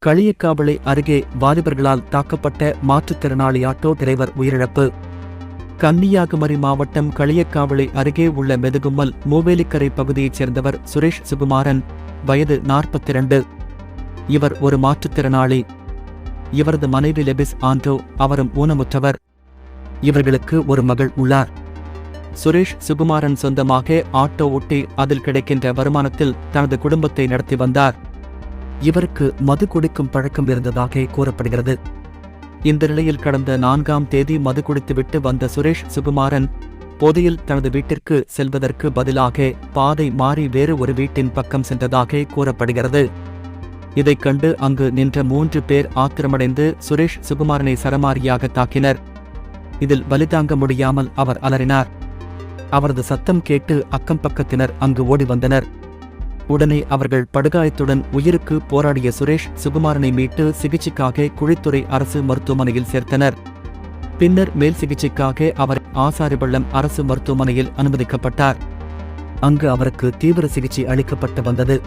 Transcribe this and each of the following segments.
களியக்காவிளை அருகே வாலிபர்களால் தாக்கப்பட்ட மாற்றுத்திறனாளி ஆட்டோ டிரைவர் உயிரிழப்பு. கன்னியாகுமரி மாவட்டம் களியக்காவிளை அருகே உள்ள மெதுகும்மல் மூவேலிக்கரை பகுதியைச் சேர்ந்தவர் சுரேஷ் சுகுமாரன், வயது 42. இவர் ஒரு மாற்றுத்திறனாளி. இவரது மனைவி லெபிஸ் ஆண்டோ, அவரும் ஊனமுற்றவர். இவர்களுக்கு ஒரு மகள் உள்ளார். சுரேஷ் சுகுமாரன் சொந்தமாக ஆட்டோ ஓட்டி அதில் கிடைக்கின்ற வருமானத்தில் தனது குடும்பத்தை நடத்தி வந்தார். இவருக்கு மது குடிக்கும் பழக்கம் இருந்ததாக கூறப்படுகிறது. இந்த நிலையில் கடந்த 4ஆம் தேதி மது குடித்துவிட்டு வந்த சுரேஷ் சுகுமாரன் போதையில் தனது வீட்டிற்கு செல்வதற்கு பதிலாக பாதை மாறி வேறு ஒரு வீட்டின் பக்கம் சென்றதாக கூறப்படுகிறது. இதைக் கண்டு அங்கு நின்ற 3 பேர் ஆத்திரமடைந்து சுரேஷ் சுகுமாரனை சரமாரியாக தாக்கினர். இதில் வலிதாங்க முடியாமல் அவர் அலறினார். அவரது சத்தம் கேட்டு அக்கம் பக்கத்தினர் அங்கு ஓடி வந்தனர். உடனே அவர்கள் படுகாயத்துடன் உயிருக்கு போராடிய சுரேஷ் சுகுமாரனை மீட்டு சிகிச்சைக்காக குழித்துறை அரசு மருத்துவமனையில் சேர்த்தனர். பின்னர் மேல் சிகிச்சைக்காக அவர் ஆசாரிபள்ளம் அரசு மருத்துவமனையில் அனுமதிக்கப்பட்டார். அங்கு அவருக்கு தீவிர சிகிச்சை அளிக்கப்பட்டு வந்தது.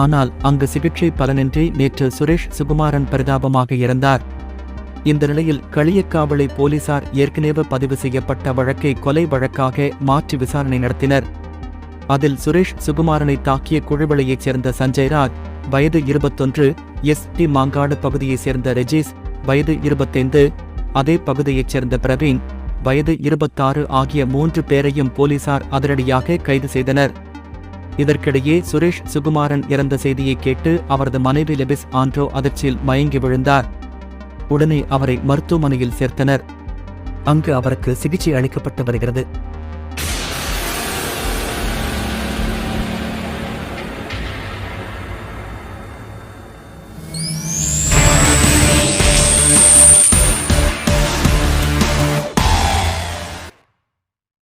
ஆனால் அங்கு சிகிச்சை பலனின்றி நேற்று சுரேஷ் சுகுமாரன் பரிதாபமாக இறந்தார். இந்த நிலையில் களியக்காவிளை போலீசார் ஏற்கனவே பதிவு செய்யப்பட்ட வழக்கை கொலை வழக்காக மாற்றி விசாரணை நடத்தினர். அதில் சுரேஷ் சுகுமாரனை தாக்கிய குழுவிளையைச் சேர்ந்த சஞ்சய்ராஜ், வயது 21, எஸ்.டி. மாங்காடு பகுதியைச் சேர்ந்த ரெஜீஸ், வயது 25, அதே பகுதியைச் சேர்ந்த பிரவீன், வயது 26 ஆகிய 3 பேரையும் போலீசார் அதிரடியாக கைது செய்தனர். இதற்கிடையே சுரேஷ் சுகுமாரன் இறந்த செய்தியை கேட்டு அவரது மனைவி லெபிஸ் ஆண்டோ அதிர்ச்சியில் மயங்கி விழுந்தார். உடனே அவரை மருத்துவமனையில் சேர்த்தனர். அங்கு அவருக்கு சிகிச்சை அளிக்கப்பட்டு வருகிறது.